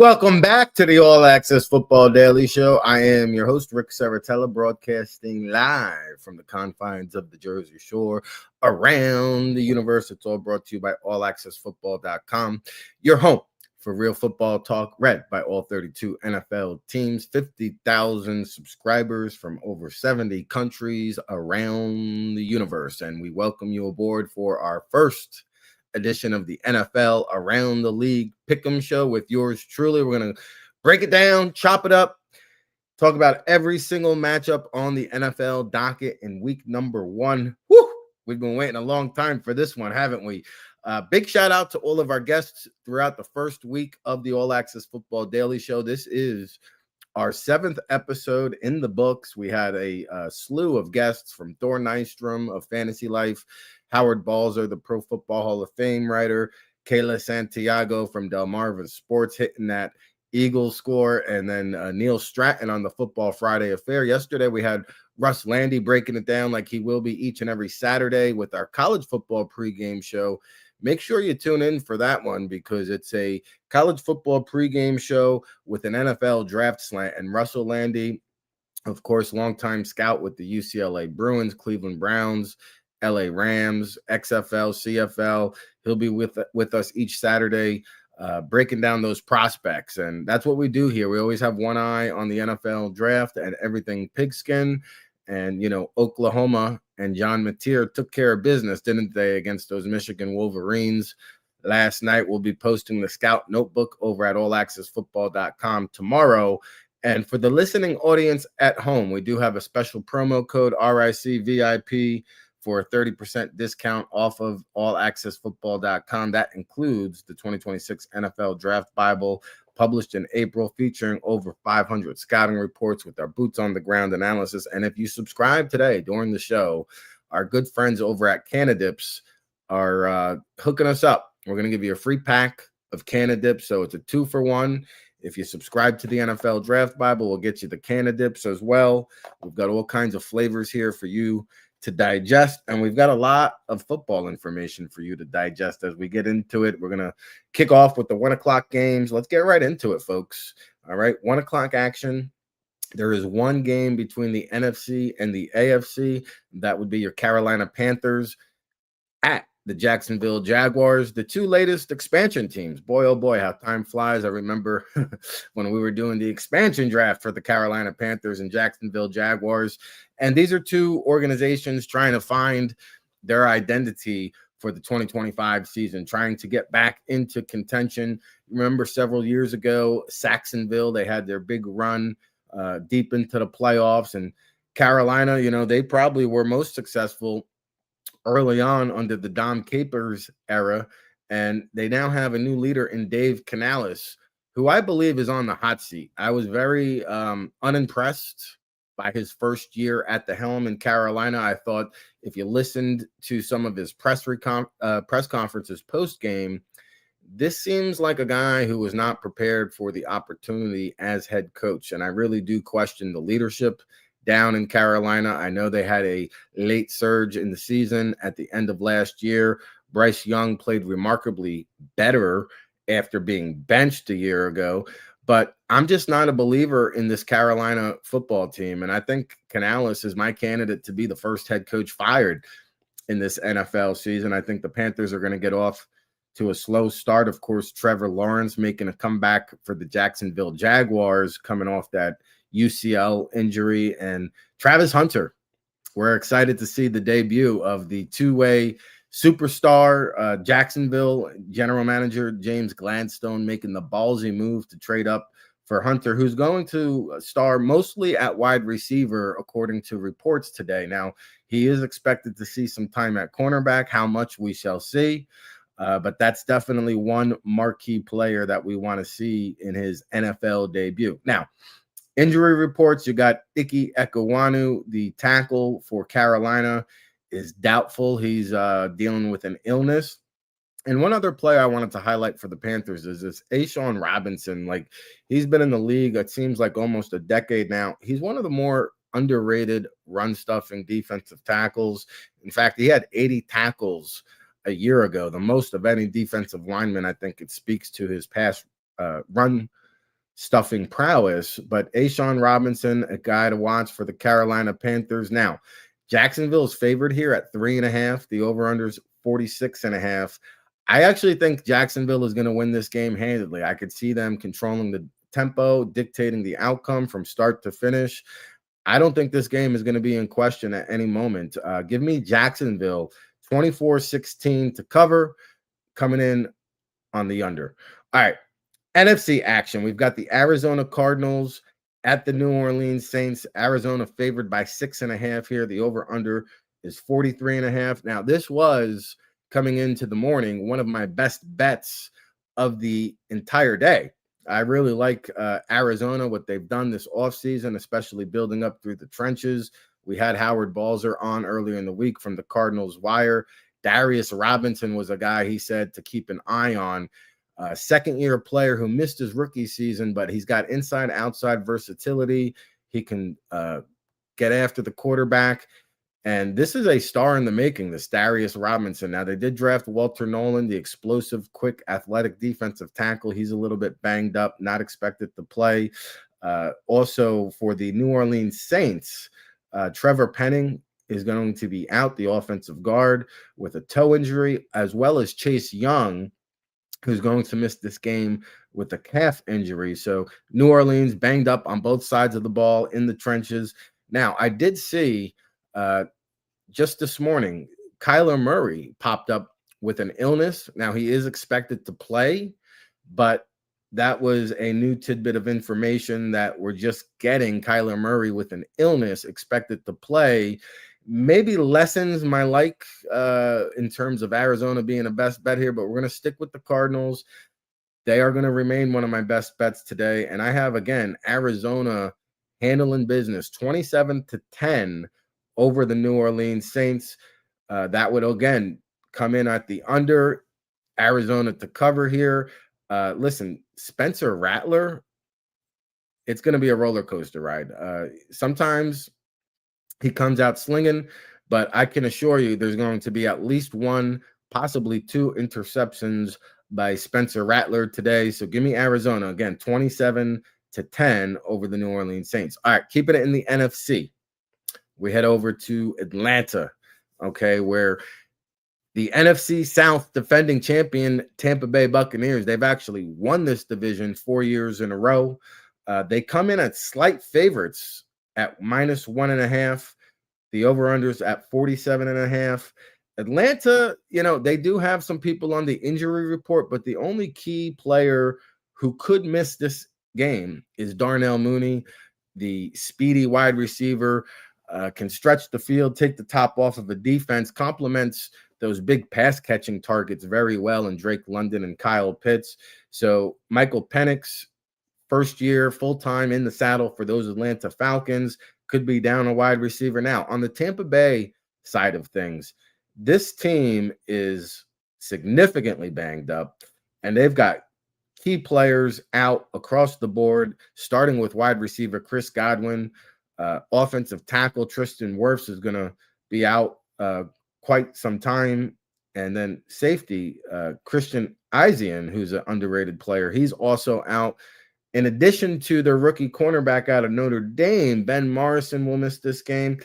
Welcome back to the All Access Football Daily Show. I am your host, Rick Saratella, broadcasting live from the confines of the Jersey Shore around the universe. It's all brought to you by allaccessfootball.com, your home for real football talk, read by all 32 NFL teams, 50,000 subscribers from over 70 countries around the universe. And we welcome you aboard for our first edition of the NFL Around the League Pick'em Show with yours truly. We're going to break it down, chop it up, talk about every single matchup on the NFL docket in week number 1. Woo! We've been waiting a long time for this one, haven't we? Big shout out to all of our guests throughout the first week of the All Access Football Daily Show. This is our 7th episode in the books. We had a slew of guests from Thor Nystrom of Fantasy Life, Howard Balzer, the Pro Football Hall of Fame writer, Kayla Santiago from Delmarva Sports hitting that Eagles score, and then Neil Stratton on the Football Friday Affair. Yesterday, we had Russ Landy breaking it down like he will be each and every Saturday with our college football pregame show. Make sure you tune in for that one because it's a college football pregame show with an NFL draft slant. And Russell Landy, of course, longtime scout with the UCLA Bruins, Cleveland Browns, LA Rams, XFL, CFL. He'll be with us each Saturday breaking down those prospects. And that's what we do here. We always have one eye on the NFL draft and everything pigskin. And, you know, Oklahoma and John Mateer took care of business, didn't they, against those Michigan Wolverines last night. We'll be posting the Scout Notebook over at allaccessfootball.com tomorrow. And for the listening audience at home, we do have a special promo code, RIC VIP, for a 30% discount off of allaccessfootball.com. That includes the 2026 NFL Draft Bible, published in April, featuring over 500 scouting reports with our boots on the ground analysis. And if you subscribe today during the show, our good friends over at Canadips are hooking us up. We're going to give you a free pack of Canadips, so it's a 2-for-1. If you subscribe to the NFL Draft Bible, we'll get you the Canadips as well. We've got all kinds of flavors here for you to digest, and we've got a lot of football information for you to digest as we get into it. We're going to kick off with the 1 o'clock games. Let's get right into it, folks. All right, 1 o'clock action. There is one game between the NFC and the AFC. That would be your Carolina Panthers at the Jacksonville Jaguars, the two latest expansion teams. Boy, oh boy, how time flies. I remember when we were doing the expansion draft for the Carolina Panthers and Jacksonville Jaguars. And these are two organizations trying to find their identity for the 2025 season, trying to get back into contention. Remember several years ago, Saxonville, they had their big run deep into the playoffs. And Carolina, you know, they probably were most successful early on under the Dom Capers era, and they now have a new leader in Dave Canales, who I believe is on the hot seat. I was very unimpressed by his first year at the helm in Carolina. I thought if you listened to some of his press conferences post-game, this seems like a guy who was not prepared for the opportunity as head coach, and I really do question the leadership down in Carolina. I know they had a late surge in the season at the end of last year. Bryce Young played remarkably better after being benched a year ago, but I'm just not a believer in this Carolina football team. And I think Canales is my candidate to be the first head coach fired in this NFL season. I think the Panthers are going to get off to a slow start. Of course, Trevor Lawrence making a comeback for the Jacksonville Jaguars, coming off that UCL injury, and Travis Hunter. We're excited to see the debut of the two-way superstar, Jacksonville general manager James Gladstone making the ballsy move to trade up for Hunter, who's going to star mostly at wide receiver, according to reports today. Now, he is expected to see some time at cornerback. How much, we shall see. But that's definitely one marquee player that we want to see in his NFL debut. Now, injury reports, you got Ike Ekwonu, the tackle for Carolina, is doubtful. He's dealing with an illness. And one other player I wanted to highlight for the Panthers is this Ashawn Robinson. Like, he's been in the league, it seems like almost a decade now. He's one of the more underrated run-stuffing defensive tackles. In fact, he had 80 tackles a year ago, the most of any defensive lineman. I think it speaks to his pass run stuffing prowess, but Ashawn Robinson, a guy to watch for the Carolina Panthers. Now, Jacksonville is favored here at 3.5. The over-under is 46.5. I actually think Jacksonville is going to win this game handedly. I could see them controlling the tempo, dictating the outcome from start to finish. I don't think this game is going to be in question at any moment. Give me Jacksonville 24-16 to cover, coming in on the under. All right, NFC action. We've got the Arizona Cardinals at the New Orleans Saints. Arizona favored by 6.5 here. The over-under is 43.5. Now, this was coming into the morning one of my best bets of the entire day. I really like Arizona, what they've done this offseason, especially building up through the trenches. We had Howard Balzer on earlier in the week from the Cardinals Wire. Darius Robinson was a guy he said to keep an eye on. Second-year player who missed his rookie season, but he's got inside-outside versatility. He can get after the quarterback. And this is a star in the making, this Darius Robinson. Now, they did draft Walter Nolan, the explosive, quick, athletic defensive tackle. He's a little bit banged up, not expected to play. Also, for the New Orleans Saints, Trevor Penning is going to be out, the offensive guard, with a toe injury, as well as Chase Young, who's going to miss this game with a calf injury. So New Orleans banged up on both sides of the ball in the trenches. Now, I did see just this morning, Kyler Murray popped up with an illness. Now, he is expected to play, but that was a new tidbit of information that we're just getting. Kyler Murray with an illness expected to play maybe lessens my in terms of Arizona being a best bet here, but we're going to stick with the Cardinals. They are going to remain one of my best bets today. And I have, again, Arizona handling business 27-10 over the New Orleans Saints. That would, again, come in at the under. Arizona to cover here. Listen, Spencer Rattler, it's going to be a roller coaster ride. Sometimes he comes out slinging, but I can assure you there's going to be at least one, possibly two interceptions by Spencer Rattler today. So give me Arizona, again, 27-10 over the New Orleans Saints. All right, keeping it in the NFC. We head over to Atlanta, okay, where the NFC South defending champion Tampa Bay Buccaneers, they've actually won this division 4 years in a row. They come in at slight favorites at -1.5. The over-unders at 47.5. Atlanta, they do have some people on the injury report, but the only key player who could miss this game is Darnell Mooney, the speedy wide receiver, can stretch the field, take the top off of a defense, complements those big pass-catching targets very well in Drake London and Kyle Pitts. So Michael Penix, first year, full-time in the saddle for those Atlanta Falcons, could be down a wide receiver. Now, on the Tampa Bay side of things, this team is significantly banged up, and they've got key players out across the board, starting with wide receiver Chris Godwin. Offensive tackle Tristan Wirfs is going to be out quite some time. And then safety Christian Isian, who's an underrated player, he's also out. In addition to the rookie cornerback out of Notre Dame, Ben Morrison will miss this game.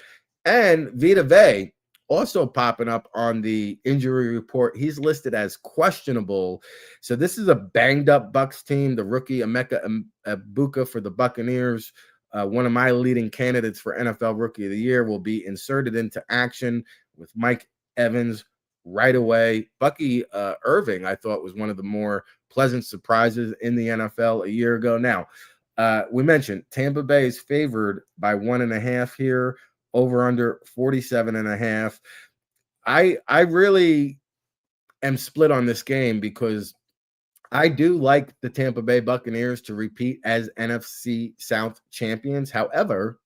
And VII also popping up on the injury report. He's listed as questionable. So this is a banged-up Bucs team. The rookie Emeka Egbuka for the Buccaneers, one of my leading candidates for NFL Rookie of the Year, will be inserted into action with Mike Evans right away. Bucky Irving, I thought, was one of the more pleasant surprises in the NFL a year ago. Now, we mentioned Tampa Bay is favored by 1.5 here, over under 47.5. I really am split on this game because I do like the Tampa Bay Buccaneers to repeat as NFC South champions. However,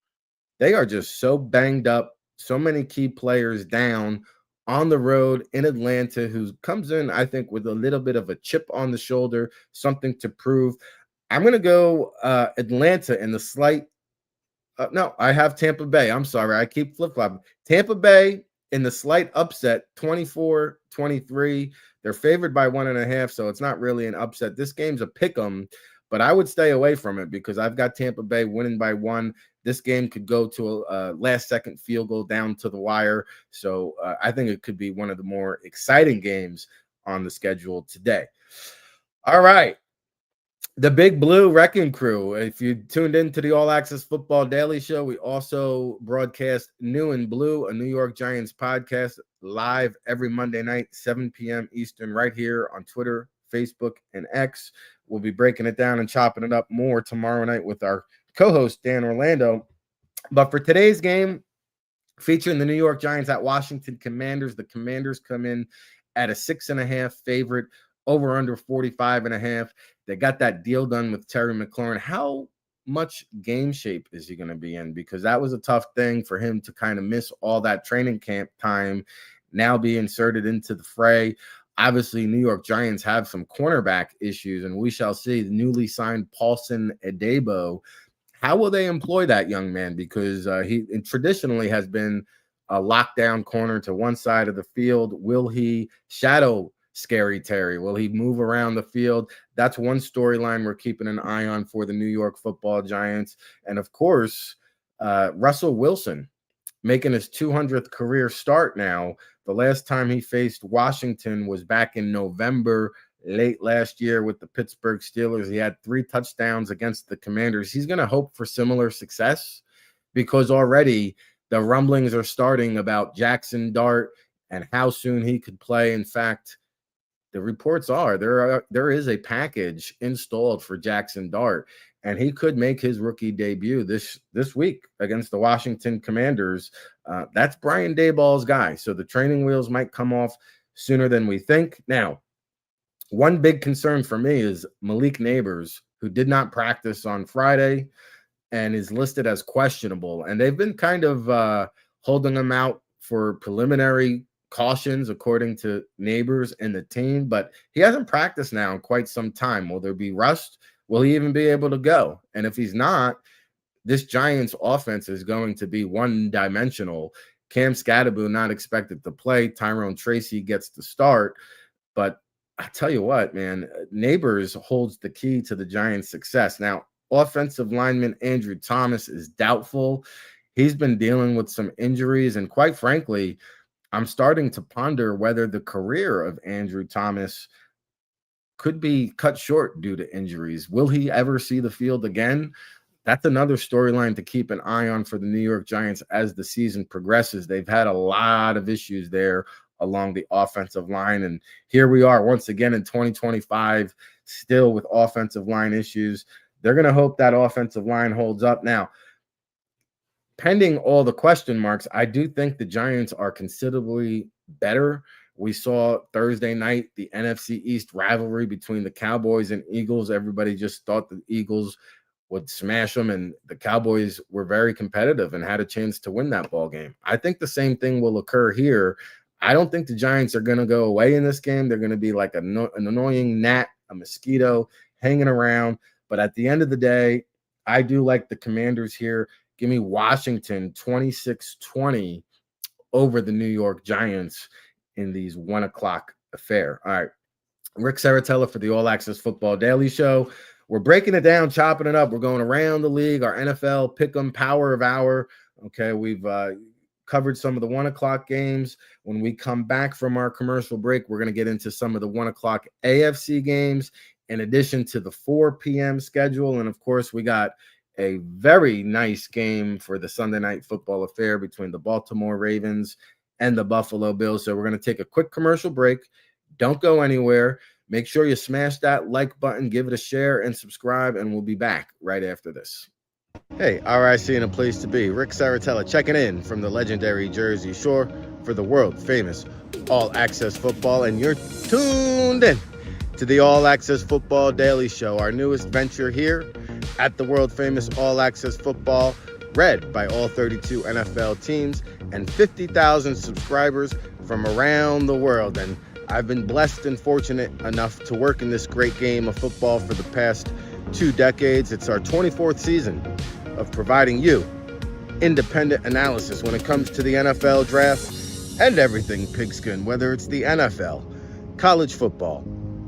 they are just so banged up, so many key players down on the road in Atlanta, who comes in, I think, with a little bit of a chip on the shoulder, something to prove. I'm going to go Atlanta in the slight. No, I have Tampa Bay. I'm sorry. I keep flip-flopping. Tampa Bay in the slight upset, 24-23. They're favored by 1.5, so it's not really an upset. This game's a pick 'em, but I would stay away from it because I've got Tampa Bay winning by 1. This game could go to a last-second field goal down to the wire. So I think it could be one of the more exciting games on the schedule today. All right. The Big Blue Wrecking Crew. If you tuned into the All Access Football Daily Show, we also broadcast New and Blue, a New York Giants podcast, live every Monday night, 7 p.m. Eastern, right here on Twitter, Facebook, and X. We'll be breaking it down and chopping it up more tomorrow night with our co-host, Dan Orlando. But for today's game, featuring the New York Giants at Washington Commanders, the Commanders come in at a 6.5 favorite, over under 45.5. They got that deal done with Terry McLaurin. How much game shape is he going to be in? Because that was a tough thing for him to kind of miss all that training camp time, now be inserted into the fray. Obviously, New York Giants have some cornerback issues, and we shall see. The newly signed Paulson Adebo, how will they employ that young man? Because he traditionally has been a lockdown corner to one side of the field. Will he shadow Scary Terry? Will he move around the field? That's one storyline we're keeping an eye on for the New York Football Giants. And of course, Russell Wilson making his 200th career start now. The last time he faced Washington was back in November, late last year with the Pittsburgh Steelers. He had 3 touchdowns against the Commanders. He's going to hope for similar success because already the rumblings are starting about Jackson Dart and how soon he could play. In fact, the reports are there is a package installed for Jackson Dart, and he could make his rookie debut this week against the Washington Commanders. That's Brian Daboll's guy, so the training wheels might come off sooner than we think. Now, one big concern for me is Malik Neighbors, who did not practice on Friday and is listed as questionable, and they've been kind of holding him out for preliminary cautions according to Neighbors and the team, but he hasn't practiced now in quite some time. Will there be rust? Will he even be able to go? And if he's not, this Giants offense is going to be one-dimensional. Cam Scatterbo not expected to play. Tyrone Tracy gets to start. But I tell you what, man, Neighbors holds the key to the Giants' success. Now, offensive lineman Andrew Thomas is doubtful. He's been dealing with some injuries, and quite frankly, I'm starting to ponder whether the career of Andrew Thomas could be cut short due to injuries. Will he ever see the field again? That's another storyline to keep an eye on for the New York Giants as the season progresses. They've had a lot of issues there along the offensive line, and here we are once again in 2025, still with offensive line issues. They're going to hope that offensive line holds up. Now, pending all the question marks, I do think the Giants are considerably better. We saw Thursday night the NFC East rivalry between the Cowboys and Eagles. Everybody just thought the Eagles would smash them, and the Cowboys were very competitive and had a chance to win that ball game. I think the same thing will occur here. I don't think the Giants are going to go away in this game. They're going to be like an annoying gnat, a mosquito hanging around. But at the end of the day, I do like the Commanders here. Give me Washington 26-20 over the New York Giants in these 1 o'clock affair. All right. Rick Saratella for the All Access Football Daily Show. We're breaking it down, chopping it up. We're going around the league, our NFL Pick'em Power of Hour. Okay, we've covered some of the 1 o'clock games. When we come back from our commercial break, we're going to get into some of the 1 o'clock AFC games in addition to the 4 p.m. schedule. And, of course, we got a very nice game for the Sunday night football affair between the Baltimore Ravens and the Buffalo Bills. So we're going to take a quick commercial break. Don't go anywhere. Make sure you smash that like button, give it a share, and subscribe, and we'll be back right after this. Hey, RIC and a place to be. Rick Saratella checking in from the legendary Jersey Shore for the world-famous All Access Football, and you're tuned in to the All Access Football Daily Show, our newest venture here at the world-famous All Access Football, read by all 32 NFL teams and 50,000 subscribers from around the world. And I've been blessed and fortunate enough to work in this great game of football for the past 2 decades. It's our 24th season of providing you independent analysis when it comes to the NFL draft and everything pigskin, whether it's the NFL, college football,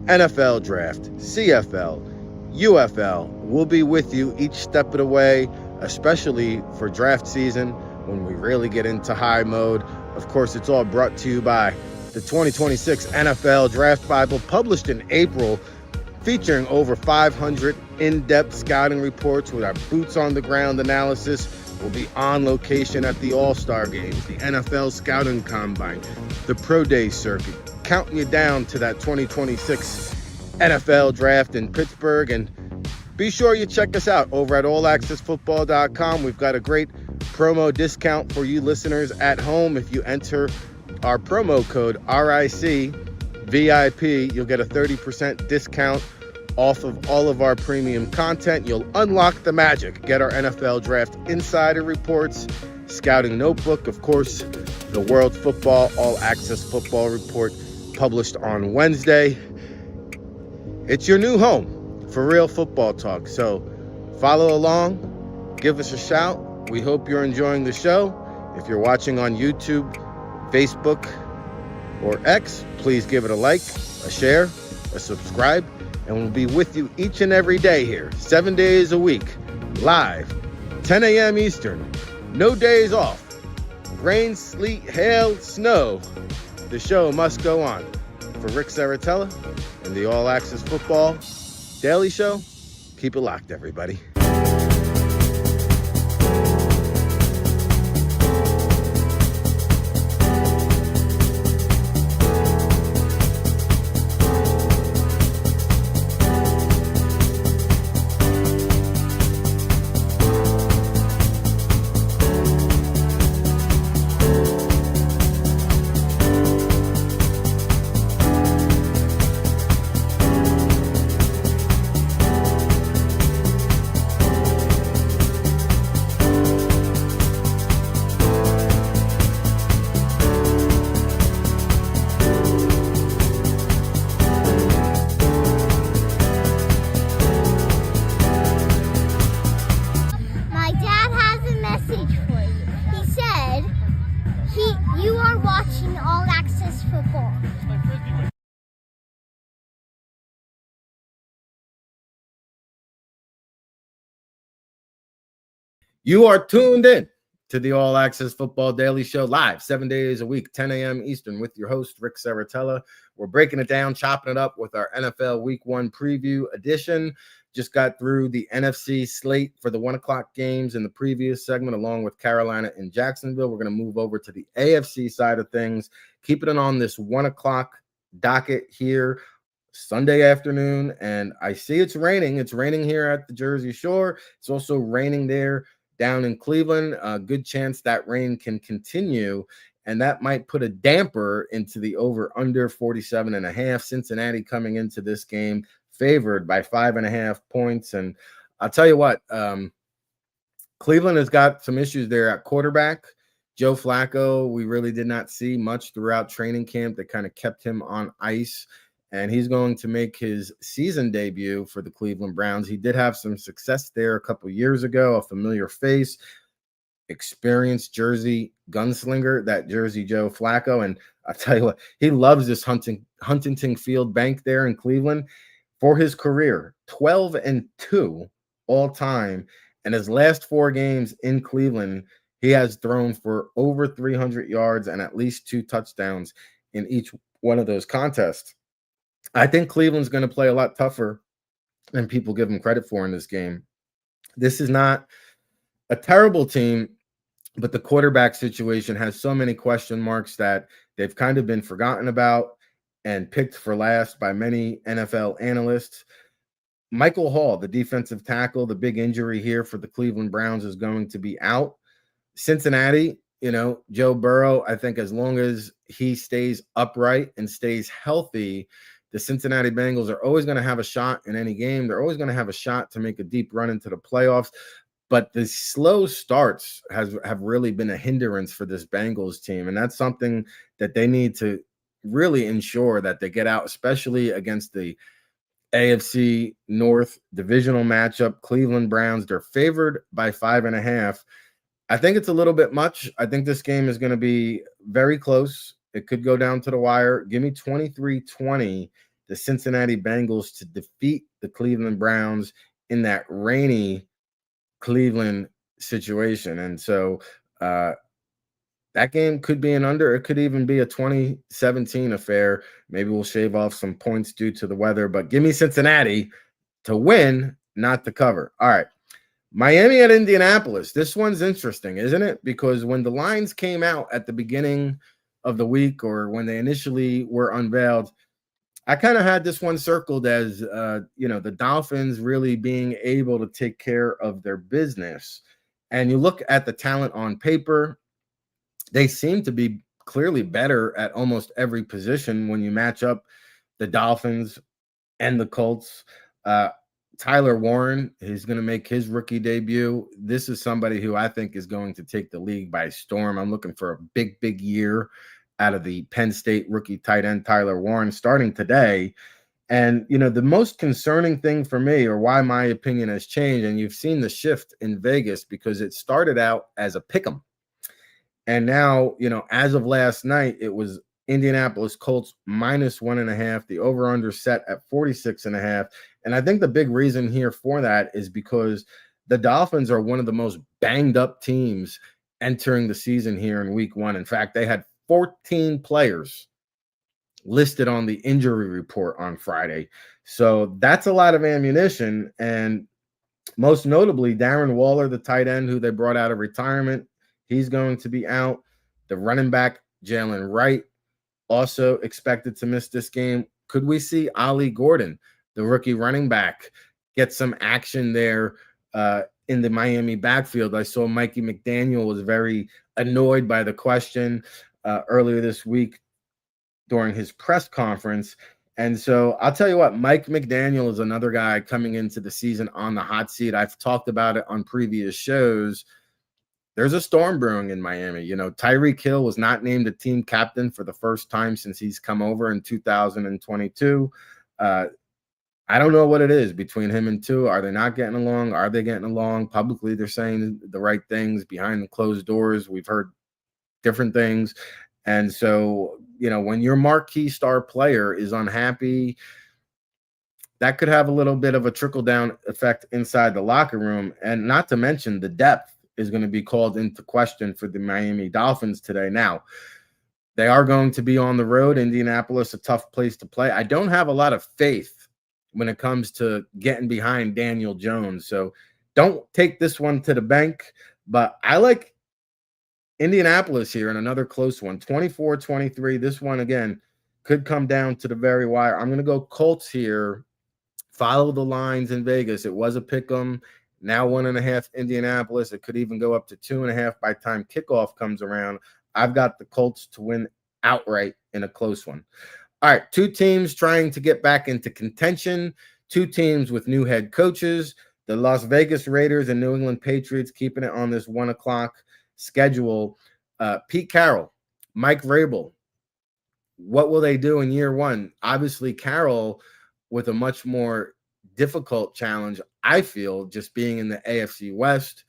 NFL draft, CFL, UFL. We'll be with you each step of the way, especially for draft season when we really get into high mode. Of course, it's all brought to you by the 2026 NFL Draft Bible, published in April, featuring over 500 in-depth scouting reports with our boots-on-the-ground analysis. We'll be on location at the All-Star Games, the NFL Scouting Combine, the Pro Day circuit, counting you down to that 2026 NFL Draft in Pittsburgh. And be sure you check us out over at allaccessfootball.com. We've got a great promo discount for you listeners at home. If you enter our promo code RIC VIP, you'll get a 30% discount off of all of our premium content. You'll unlock the magic. Get our NFL Draft Insider Reports, Scouting Notebook, of course, the World Football All Access Football Report published on Wednesday. It's your new home for real football talk. So follow along, give us a shout. We hope you're enjoying the show. If you're watching on YouTube, Facebook, or X, please give it a like, a share, a subscribe, and we'll be with you each and every day here, 7 days a week, live, 10 a.m. Eastern, no days off, rain, sleet, hail, snow. The show must go on. For Rick Saratella and the All Access Football Daily Show, keep it locked, everybody. You are tuned in to the All Access Football Daily Show, live 7 days a week, 10 a.m. Eastern, with your host, Rick Saratella. We're breaking it down, chopping it up with our NFL Week 1 preview edition. Just got through the NFC slate for the 1 o'clock games in the previous segment, along with Carolina and Jacksonville. We're going to move over to the AFC side of things, keeping it on this 1 o'clock docket here Sunday afternoon. And I see it's raining. It's raining here at the Jersey Shore. It's also raining there down in Cleveland. A good chance that rain can continue, and that might put a damper into the over-under 47.5. Cincinnati coming into this game favored by 5.5 points. And I'll tell you what, Cleveland has got some issues there at quarterback. Joe Flacco, we really did not see much throughout training camp that kind of kept him on ice, and he's going to make his season debut for the Cleveland Browns. He did have some success there a couple years ago, a familiar face, experienced Jersey gunslinger, that Jersey Joe Flacco. And I'll tell you what, he loves this Huntington Field Bank there in Cleveland. For his career, 12-2 all time. And his last 4 games in Cleveland, he has thrown for over 300 yards and at least 2 touchdowns in each one of those contests. I think Cleveland's going to play a lot tougher than people give them credit for in this game. This is not a terrible team, but the quarterback situation has so many question marks that they've kind of been forgotten about and picked for last by many NFL analysts. Michael Hall, the defensive tackle, the big injury here for the Cleveland Browns, is going to be out. Cincinnati, Joe Burrow, I think as long as he stays upright and stays healthy, the Cincinnati Bengals are always going to have a shot in any game. They're always going to have a shot to make a deep run into the playoffs. But the slow starts have really been a hindrance for this Bengals team. And that's something that they need to really ensure that they get out, especially against the AFC North divisional matchup. Cleveland Browns, they're favored by 5.5. I think it's a little bit much. I think this game is going to be very close. It could go down to the wire. Give me 23-20, the Cincinnati Bengals to defeat the Cleveland Browns in that rainy Cleveland situation. And so that game could be an under. It could even be a 2017 affair. Maybe we'll shave off some points due to the weather, but give me Cincinnati to win, not to cover. All right. Miami at Indianapolis. This one's interesting, isn't it? Because when the lines came out at the beginning of the week, or when they initially were unveiled, I kind of had this one circled as, the Dolphins really being able to take care of their business. And you look at the talent on paper, they seem to be clearly better at almost every position when you match up the Dolphins and the Colts. Tyler Warren is going to make his rookie debut. This is somebody who I think is going to take the league by storm. I'm looking for a big, big year out of the Penn State rookie tight end Tyler Warren starting today. And, the most concerning thing for me, or why my opinion has changed, and you've seen the shift in Vegas, because it started out as a pick 'em. And now, as of last night, it was Indianapolis Colts -1.5. The over-under set at 46.5. And I think the big reason here for that is because the Dolphins are one of the most banged up teams entering the season here in week 1. In fact, they had 14 players listed on the injury report on Friday. So that's a lot of ammunition. And most notably, Darren Waller, the tight end who they brought out of retirement, he's going to be out. The running back, Jalen Wright, also expected to miss this game. Could we see Ollie Gordon, the rookie running back, get some action there in the Miami backfield? I saw Mikey McDaniel was very annoyed by the question earlier this week during his press conference. And so I'll tell you what, Mike McDaniel is another guy coming into the season on the hot seat. I've talked about it on previous shows. There's a storm brewing in Miami. Tyreek Hill was not named a team captain for the first time since he's come over in 2022. I don't know what it is between him and Tua. Are they not getting along? Are they getting along? Publicly, they're saying the right things. Behind the closed doors, we've heard different things. And so, when your marquee star player is unhappy, that could have a little bit of a trickle-down effect inside the locker room. And not to mention, the depth is going to be called into question for the Miami Dolphins today. Now, they are going to be on the road. Indianapolis, a tough place to play. I don't have a lot of faith when it comes to getting behind Daniel Jones. So don't take this one to the bank. But I like Indianapolis here in another close one, 24-23. This one, again, could come down to the very wire. I'm going to go Colts here. Follow the lines in Vegas. It was a pick 'em. Now 1.5 Indianapolis. It could even go up to 2.5 by time kickoff comes around. I've got the Colts to win outright in a close one. All right, two teams trying to get back into contention. Two teams with new head coaches. The Las Vegas Raiders and New England Patriots keeping it on this 1 o'clock schedule. Pete Carroll, Mike Vrabel. What will they do in year 1? Obviously, Carroll with a much more difficult challenge, I feel, just being in the AFC West.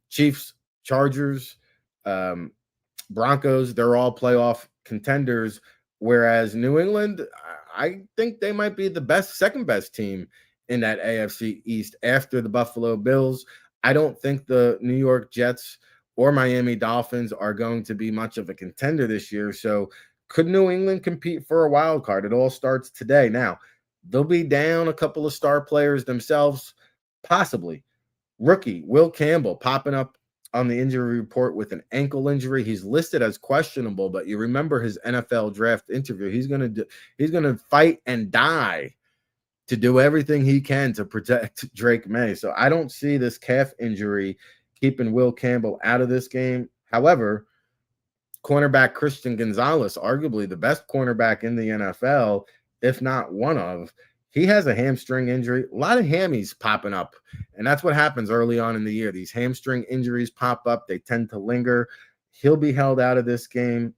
Chiefs, Chargers, Broncos, they're all playoff contenders. Whereas New England, I think they might be the second best team in that AFC East after the Buffalo Bills. I don't think the New York Jets or Miami Dolphins are going to be much of a contender this year. So could New England compete for a wild card? It all starts today. Now, they'll be down a couple of star players themselves, possibly. Rookie Will Campbell popping up on the injury report with an ankle injury. He's listed as questionable, but you remember his NFL draft interview. He's going to fight and die to do everything he can to protect Drake May. So I don't see this calf injury keeping Will Campbell out of this game. However, cornerback Christian Gonzalez, arguably the best cornerback in the NFL, if not one of, he has a hamstring injury. A lot of hammies popping up, and that's what happens early on in the year. These hamstring injuries pop up. They tend to linger. He'll be held out of this game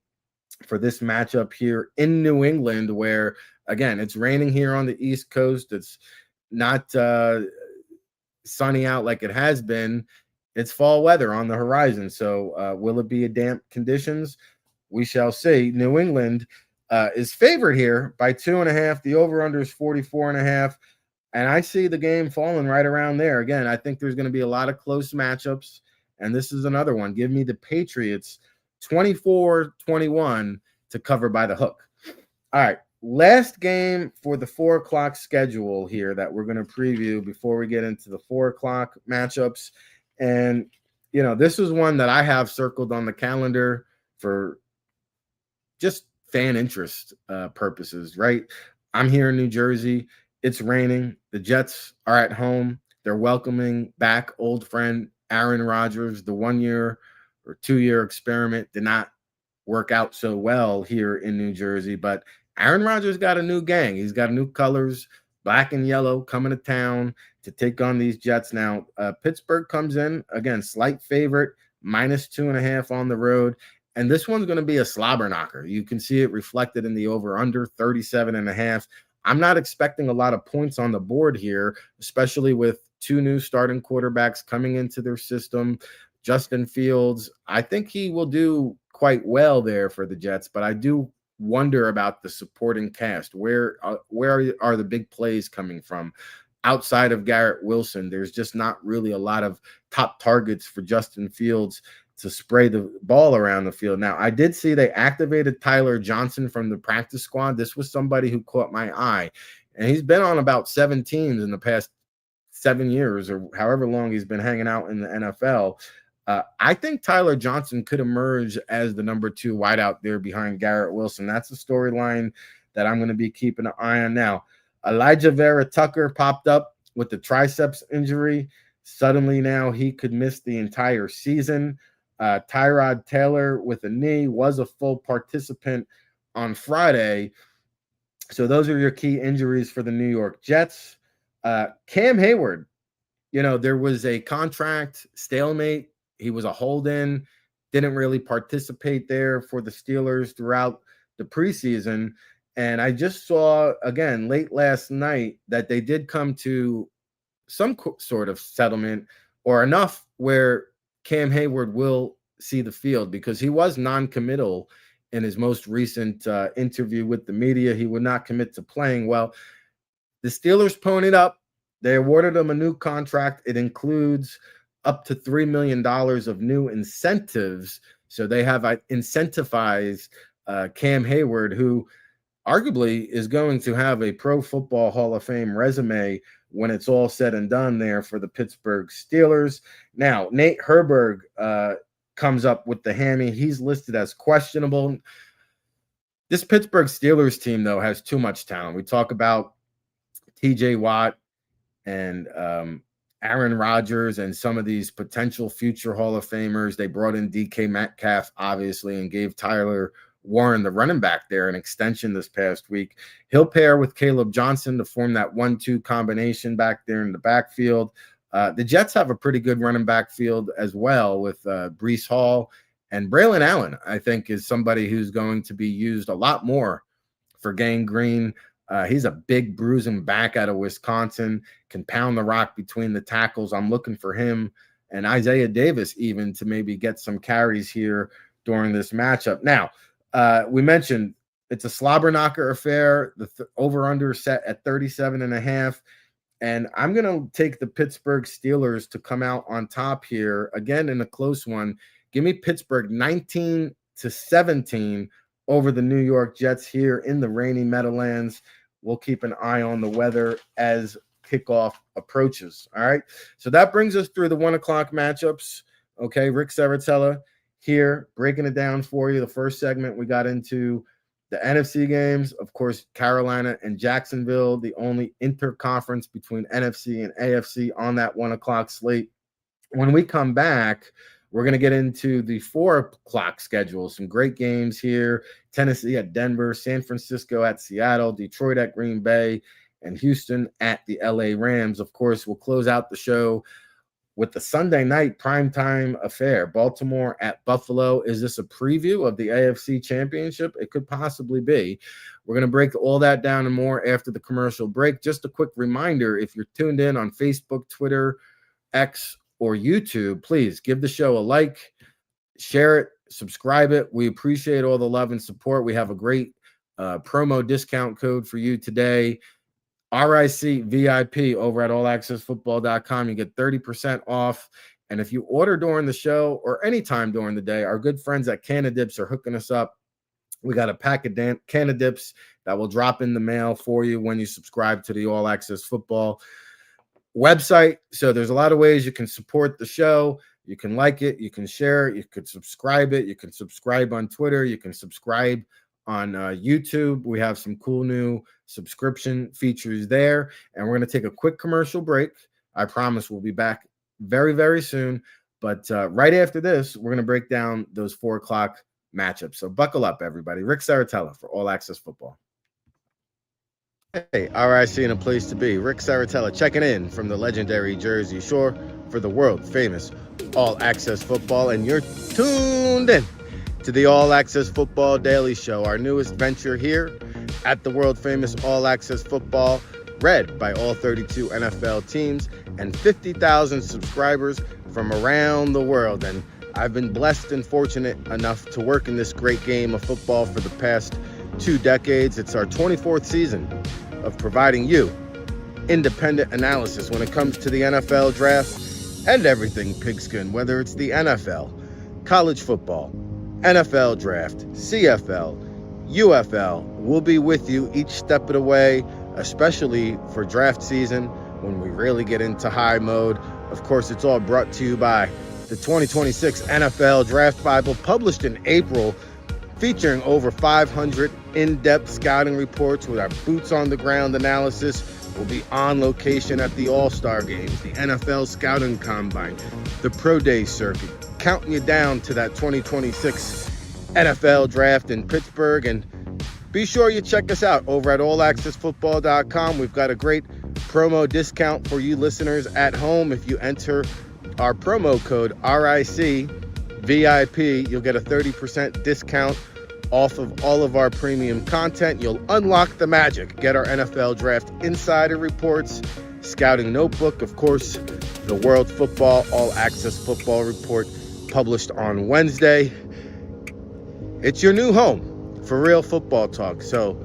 for this matchup here in New England, where, again, it's raining here on the East Coast. It's not sunny out like it has been. It's fall weather on the horizon. So will it be a damp conditions? We shall see. New England, is favored here by 2.5. The over-under is 44.5. And I see the game falling right around there. Again, I think there's going to be a lot of close matchups. And this is another one. Give me the Patriots 24-21 to cover by the hook. All right. Last game for the 4 o'clock schedule here that we're going to preview before we get into the 4 o'clock matchups. And, this is one that I have circled on the calendar for just fan interest purposes, right? I'm here in New Jersey. It's raining. The Jets are at home. They're welcoming back old friend Aaron Rodgers. The 1-year or 2-year experiment did not work out so well here in New Jersey, but Aaron Rodgers got a new gang. He's got new colors, black and yellow, coming to town to take on these Jets. Now, Pittsburgh comes in, again, slight favorite, -2.5 on the road. And this one's going to be a slobber knocker. You can see it reflected in the over-under 37.5. I'm not expecting a lot of points on the board here, especially with 2 new starting quarterbacks coming into their system. Justin Fields, I think he will do quite well there for the Jets, but I do wonder about the supporting cast. Where are the big plays coming from? Outside of Garrett Wilson, there's just not really a lot of top targets for Justin Fields to spray the ball around the field. Now, I did see they activated Tyler Johnson from the practice squad. This was somebody who caught my eye, and he's been on about 7 teams in the past 7 years or however long he's been hanging out in the NFL. I think Tyler Johnson could emerge as the number 2 wideout there behind Garrett Wilson. That's a storyline that I'm going to be keeping an eye on. Now, Elijah Vera Tucker popped up with the triceps injury. Suddenly now he could miss the entire season. Tyrod Taylor with a knee was a full participant on Friday. So those are your key injuries for the New York Jets. Cam Hayward, there was a contract stalemate. He was a hold-in, didn't really participate there for the Steelers throughout the preseason. And I just saw, again, late last night that they did come to some sort of settlement or enough where Cam Hayward will see the field, because he was non-committal in his most recent interview with the media. He would not commit to playing. Well, the Steelers ponied up. They awarded him a new contract. It includes up to $3 million of new incentives. So they have incentivized Cam Hayward, who arguably is going to have a Pro Football Hall of Fame resume when it's all said and done there for the Pittsburgh Steelers. Now, Nate Herberg comes up with the hammy. He's listed as questionable. This Pittsburgh Steelers team, though, has too much talent. We talk about TJ Watt and Aaron Rodgers and some of these potential future Hall of Famers. They brought in DK Metcalf, obviously, and gave Tyler Warren, the running back there, an extension this past week. He'll pair with Caleb Johnson to form that 1-2 combination back there in the backfield. The Jets have a pretty good running back field as well with Breece Hall, and Braylon Allen, I think, is somebody who's going to be used a lot more for Gang Green. He's a big bruising back out of Wisconsin, can pound the rock between the tackles. I'm looking for him and Isaiah Davis even to maybe get some carries here during this matchup. Now, we mentioned it's a slobber knocker affair. The over-under set at 37.5. And I'm going to take the Pittsburgh Steelers to come out on top here. Again, in a close one. Give me Pittsburgh 19-17 over the New York Jets here in the rainy Meadowlands. We'll keep an eye on the weather as kickoff approaches. All right. So that brings us through the 1 o'clock matchups. Okay. Rick Saratella here breaking it down for you. The first segment, we got into the NFC games. Of course, Carolina and Jacksonville, the only interconference between NFC and AFC on that 1 o'clock slate. When we come back, we're going to get into the 4 o'clock schedule. Some great games here. Tennessee at Denver, San Francisco at Seattle, Detroit at Green Bay, and Houston at the LA Rams. Of course, we'll close out the show with the Sunday night primetime affair. Baltimore at Buffalo. Is this a preview of the AFC Championship? It could possibly be. We're going to break all that down and more after the commercial break. Just a quick reminder, if you're tuned in on Facebook, Twitter, X, or YouTube, please give the show a like, share it, subscribe it. We appreciate all the love and support. We have a great promo discount code for you today. RIC VIP over at allaccessfootball.com. You get 30% off. And if you order during the show or anytime during the day, our good friends at Canadips are hooking us up. We got a pack of Canadips that will drop in the mail for you when you subscribe to the All Access Football website. So there's a lot of ways you can support the show. You can like it, you can share it, you can subscribe it, you can subscribe on Twitter, you can subscribe on YouTube. We have some cool new subscription features there. And we're going to take a quick commercial break. I promise we'll be back very, very soon. But right after this, we're going to break down those 4 o'clock matchups. So buckle up, everybody. Rick Saratella for All Access Football. Hey, RIC and a place to be. Rick Saratella checking in from the legendary Jersey Shore for the world-famous All Access Football. And you're tuned in to the All Access Football Daily Show, our newest venture here at the world-famous All Access Football, read by all 32 NFL teams and 50,000 subscribers from around the world. And I've been blessed and fortunate enough to work in this great game of football for the past 2 decades. It's our 24th season of providing you independent analysis when it comes to the NFL draft and everything pigskin, whether it's the NFL, college football, NFL draft, CFL, UFL. We'll be with you each step of the way, especially for draft season when we really get into high mode. Of course, it's all brought to you by the 2026 NFL Draft Bible, published in April, featuring over 500 in-depth scouting reports with our boots-on-the-ground analysis. We'll be on location at the All-Star Games, the NFL Scouting Combine, the Pro Day circuit, counting you down to that 2026 NFL Draft in Pittsburgh. And be sure you check us out over at allaccessfootball.com. We've got a great promo discount for you listeners at home. If you enter our promo code RIC VIP, you'll get a 30% discount off of all of our premium content. You'll unlock the magic. Get our NFL Draft Insider Reports, Scouting Notebook, of course, the World Football All Access Football Report published on Wednesday. It's your new home for real football talk. So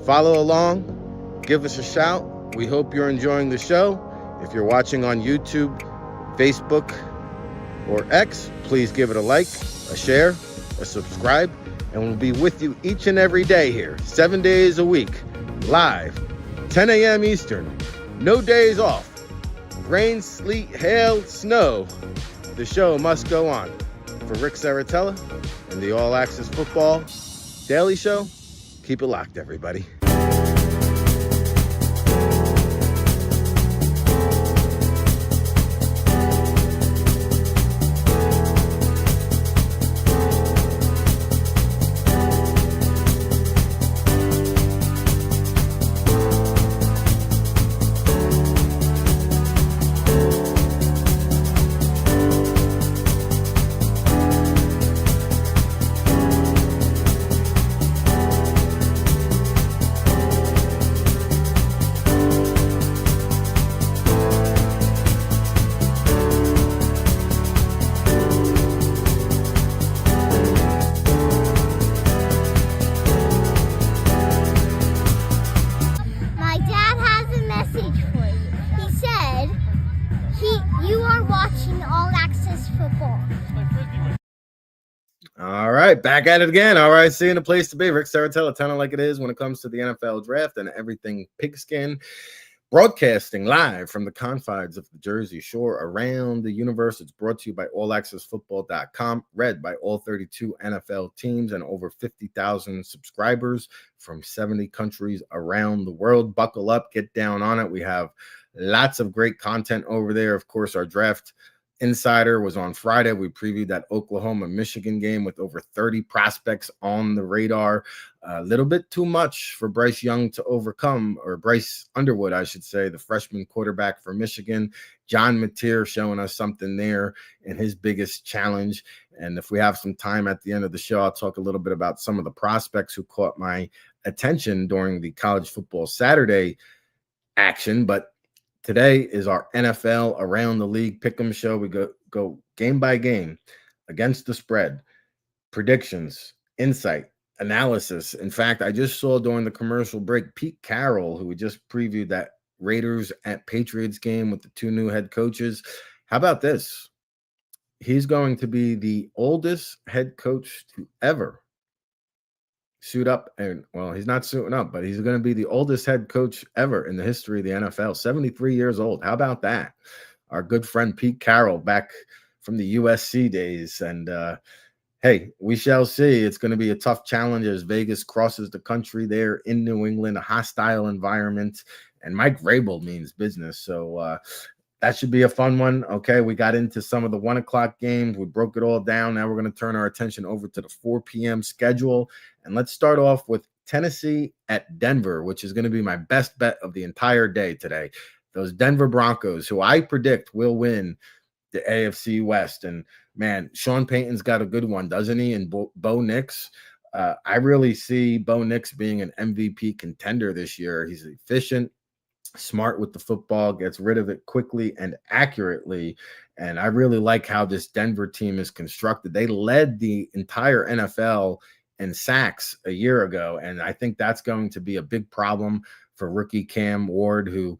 follow along, give us a shout. We hope you're enjoying the show. If you're watching on YouTube, Facebook, or X, please give it a like, a share, a subscribe, and we'll be with you each and every day here, 7 days a week, live, 10 a.m. Eastern, no days off, rain, sleet, hail, snow. The show must go on. For Rick Saratella and the All Access Football Daily Show, keep it locked, everybody. All right, back at it again. All right, seeing a place to be. Rick Saratella, telling it like it is when it comes to the NFL draft and everything pigskin. Broadcasting live from the confines of the Jersey Shore around the universe. It's brought to you by allaccessfootball.com, read by all 32 NFL teams and over 50,000 subscribers from 70 countries around the world. Buckle up, get down on it. We have lots of great content over there. Of course, our draft Insider was on Friday. We previewed that Oklahoma-Michigan game with over 30 prospects on the radar. A little bit too much for Bryce Young to overcome, or Bryce Underwood, I should say, the freshman quarterback for Michigan. John Mateer showing us something there in his biggest challenge. And if we have some time at the end of the show, I'll talk a little bit about some of the prospects who caught my attention during the college football Saturday action. But today is our NFL Around the League Pick'em show. We go game by game, against the spread, predictions, insight, analysis. In fact, I just saw during the commercial break Pete Carroll, who we just previewed that Raiders at Patriots game with the two new head coaches. How about this? He's going to be the oldest head coach to ever suit up. And well, he's not suiting up, but he's going to be the oldest head coach ever in the history of the NFL, 73 years old. How about that? Our good friend Pete Carroll, back from the USC days. And hey, we shall see. It's going to be a tough challenge as Vegas crosses the country there in New England, a hostile environment. And Mike Vrabel means business. So that should be a fun one. Okay, we got into some of the 1 o'clock games. We broke it all down. Now we're going to turn our attention over to the 4 p.m. schedule. And let's start off with Tennessee at Denver, which is going to be my best bet of the entire day today. Those Denver Broncos, who I predict will win the AFC West. And man, Sean Payton's got a good one, doesn't he? And Bo Nix. I really see Bo Nix being an MVP contender this year. He's efficient, smart with the football, gets rid of it quickly and accurately. And I really like how this Denver team is constructed. They led the entire NFL in sacks a year ago. And I think that's going to be a big problem for rookie Cam Ward, who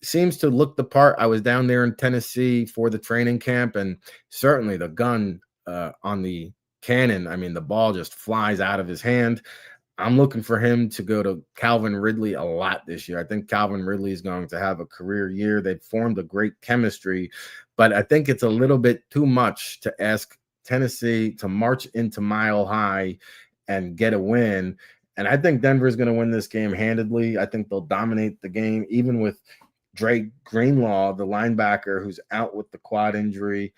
seems to look the part. I was down there in Tennessee for the training camp, and certainly the gun on the cannon, I mean, the ball just flies out of his hand. I'm looking for him to go to Calvin Ridley a lot this year. I think Calvin Ridley is going to have a career year. They've formed a great chemistry, but I think it's a little bit too much to ask Tennessee to march into Mile High and get a win. And I think Denver is going to win this game handedly. I think they'll dominate the game, even with Dre Greenlaw, the linebacker, who's out with the quad injury.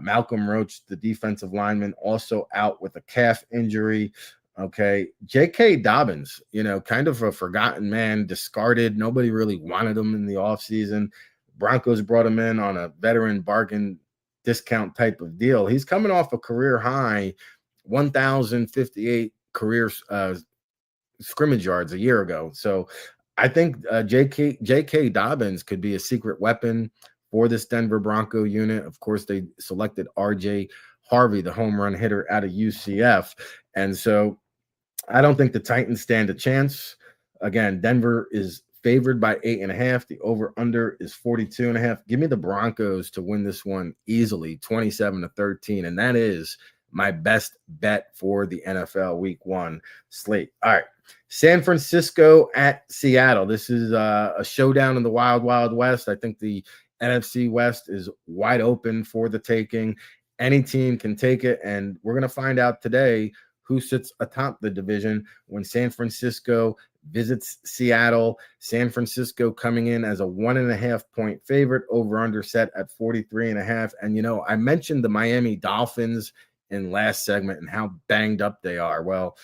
Malcolm Roach, the defensive lineman, also out with a calf injury. Okay. J.K. Dobbins, kind of a forgotten man, discarded. Nobody really wanted him in the offseason. Broncos brought him in on a veteran bargain discount type of deal. He's coming off a career high 1,058 career scrimmage yards a year ago. So I think J.K. Dobbins could be a secret weapon for this Denver Bronco unit. Of course, they selected R.J. Harvey, the home run hitter out of UCF. And so I don't think the Titans stand a chance. Again, Denver is favored by 8.5. The over-under is 42.5. Give me the Broncos to win this one easily, 27-13. And that is my best bet for the NFL Week 1 slate. All right. San Francisco at Seattle. This is a showdown in the Wild, Wild West. I think the NFC West is wide open for the taking. Any team can take it, and we're going to find out today who sits atop the division when San Francisco visits Seattle. San Francisco coming in as a 1.5-point favorite, over under set at 43.5. And, I mentioned the Miami Dolphins in last segment and how banged up they are. Well,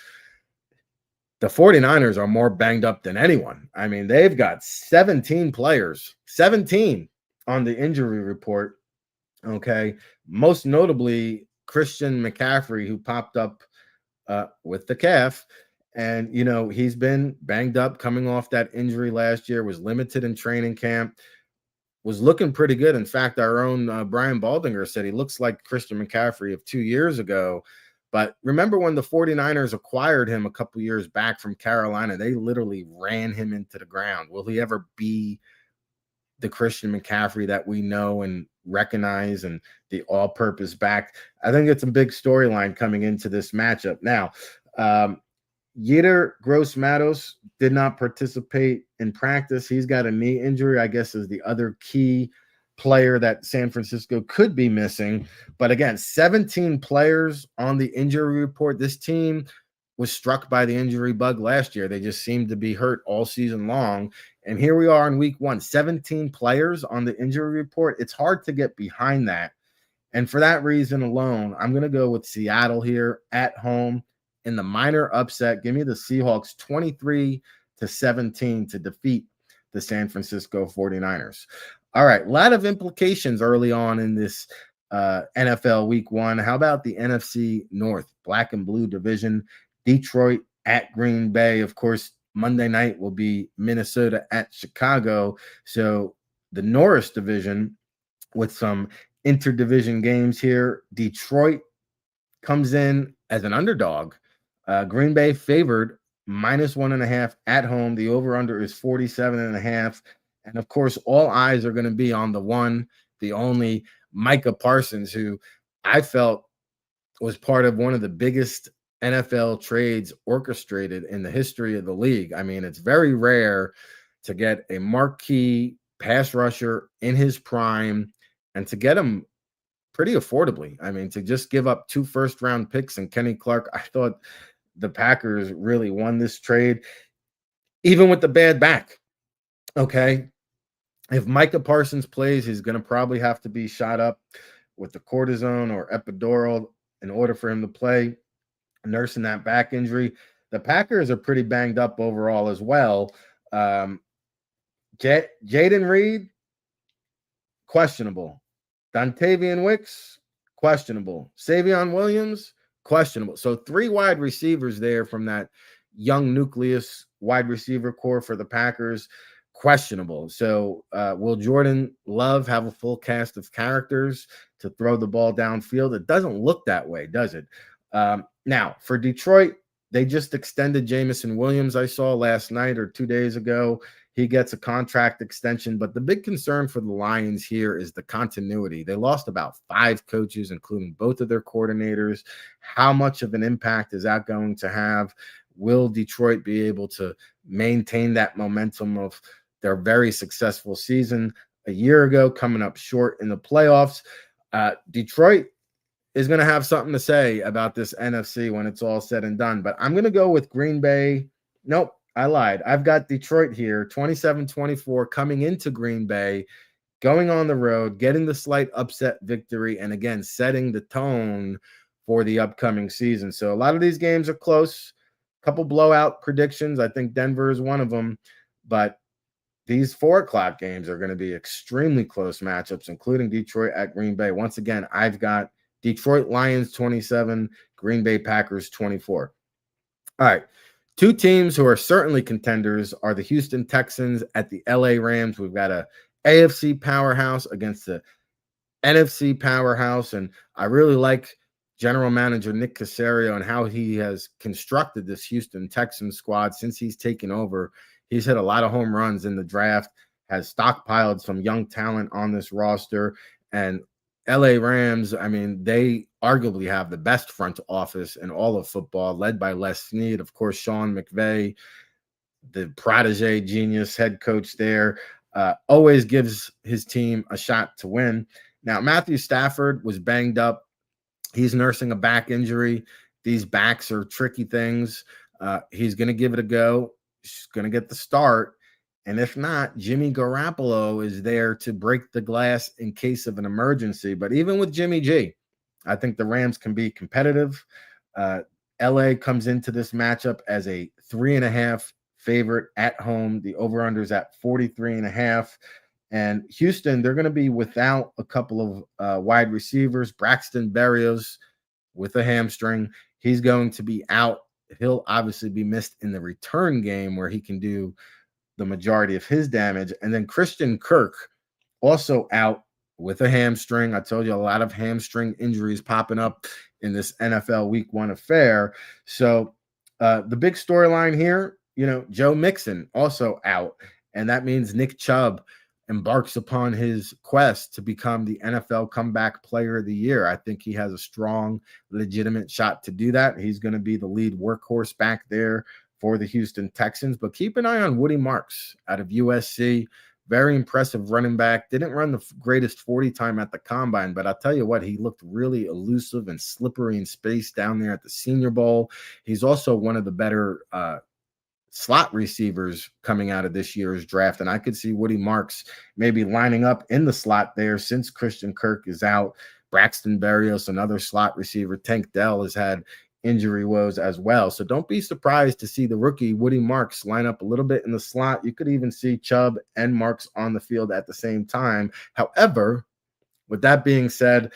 the 49ers are more banged up than anyone. I mean, they've got 17 players, 17 on the injury report. Okay. Most notably, Christian McCaffrey, who popped up with the calf. And, he's been banged up coming off that injury last year, was limited in training camp, was looking pretty good. In fact, our own Brian Baldinger said he looks like Christian McCaffrey of 2 years ago. But remember when the 49ers acquired him a couple years back from Carolina, they literally ran him into the ground. Will he ever be the Christian McCaffrey that we know and recognize and the all-purpose back? I think it's a big storyline coming into this matchup. Now, Yetur Gross-Matos did not participate in practice. He's got a knee injury, I guess, is the other key player that San Francisco could be missing. But again, 17 players on the injury report. This team was struck by the injury bug last year. They just seemed to be hurt all season long. And here we are in week 1, 17 players on the injury report. It's hard to get behind that. And for that reason alone, I'm going to go with Seattle here at home in the minor upset. Give me the Seahawks 23-17 to defeat the San Francisco 49ers. All right, a lot of implications early on in this NFL Week 1. How about the NFC North, black and blue division? Detroit at Green Bay. Of course, Monday night will be Minnesota at Chicago. So the Norris division with some interdivision games here. Detroit comes in as an underdog Green Bay favored -1.5 at home. The over-under is 47.5. And of course, all eyes are going to be on the one, the only Micah Parsons, who I felt was part of one of the biggest NFL trades orchestrated in the history of the league. I mean, it's very rare to get a marquee pass rusher in his prime and to get him pretty affordably. I mean, to just give up 2 first-round picks and Kenny Clark, I thought the Packers really won this trade, even with the bad back. Okay. If Micah Parsons plays, he's going to probably have to be shot up with the cortisone or epidural in order for him to play, nursing that back injury. The Packers are pretty banged up overall as well. Jaden Reed, questionable. Dontavian Wicks, questionable. Savion Williams, questionable. So 3 wide receivers there from that young nucleus wide receiver core for the Packers, questionable. So will Jordan Love have a full cast of characters to throw the ball downfield? It doesn't look that way, does it? Now, for Detroit, they just extended Jamison Williams, I saw last night or 2 days ago. He gets a contract extension, but the big concern for the Lions here is the continuity. They lost about 5 coaches, including both of their coordinators. How much of an impact is that going to have? Will Detroit be able to maintain that momentum of their very successful season a year ago, coming up short in the playoffs? Detroit is going to have something to say about this NFC when it's all said and done, but I'm going to go with Green Bay. Nope, I lied. I've got Detroit here, 27-24, coming into Green Bay, going on the road, getting the slight upset victory, and again, setting the tone for the upcoming season. So a lot of these games are close. A couple blowout predictions. I think Denver is one of them, but these 4 o'clock games are going to be extremely close matchups, including Detroit at Green Bay. Once again, I've got Detroit Lions 27, Green Bay Packers 24. All right. 2 teams who are certainly contenders are the Houston Texans at the LA Rams. We've got a AFC powerhouse against the NFC powerhouse, and I really like general manager Nick Caserio and how he has constructed this Houston Texans squad since he's taken over. He's hit a lot of home runs in the draft, has stockpiled some young talent on this roster, and LA Rams, I mean, they arguably have the best front office in all of football, led by Les Snead. Of course, Sean McVay, the protege genius head coach there, always gives his team a shot to win. Now, Matthew Stafford was banged up. He's nursing a back injury. These backs are tricky things. He's going to give it a go. He's going to get the start. And if not, Jimmy Garoppolo is there to break the glass in case of an emergency. But even with Jimmy G, I think the Rams can be competitive. LA comes into this matchup as a 3.5 favorite at home. The over-under's at 43.5. And Houston, they're going to be without a couple of wide receivers. Braxton Berrios with a hamstring. He's going to be out. He'll obviously be missed in the return game where he can do the majority of his damage. And then Christian Kirk also out with a hamstring. I told you a lot of hamstring injuries popping up in this NFL Week 1 affair. So the big storyline here, Joe Mixon also out. And that means Nick Chubb embarks upon his quest to become the NFL Comeback Player of the Year. I think he has a strong, legitimate shot to do that. He's going to be the lead workhorse back there for the Houston Texans. But keep an eye on Woody Marks out of USC. Very impressive running back. Didn't run the greatest 40 time at the combine, but I'll tell you what, he looked really elusive and slippery in space down there at the Senior Bowl. He's also one of the better slot receivers coming out of this year's draft. And I could see Woody Marks maybe lining up in the slot there since Christian Kirk is out. Braxton Berrios, another slot receiver. Tank Dell has had injury woes as well. So don't be surprised to see the rookie Woody Marks line up a little bit in the slot. You could even see Chubb and Marks on the field at the same time. However, with that being said,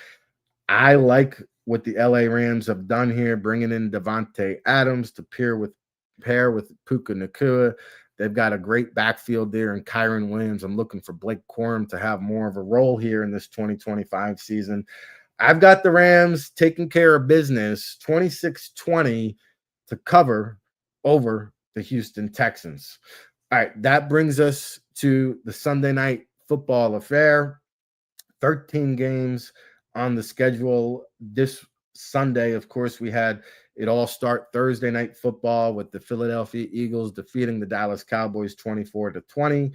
I like what the LA Rams have done here, bringing in Devontae Adams to pair with Puka Nacua. They've got a great backfield there in Kyron Williams. I'm looking for Blake Corum to have more of a role here in this 2025 season. I've got the Rams taking care of business 26-20 to to cover over the Houston Texans. All right, that brings us to the Sunday night football affair. 13 games on the schedule this Sunday. Of course, we had it all start Thursday night football with the Philadelphia Eagles defeating the Dallas Cowboys 24-20.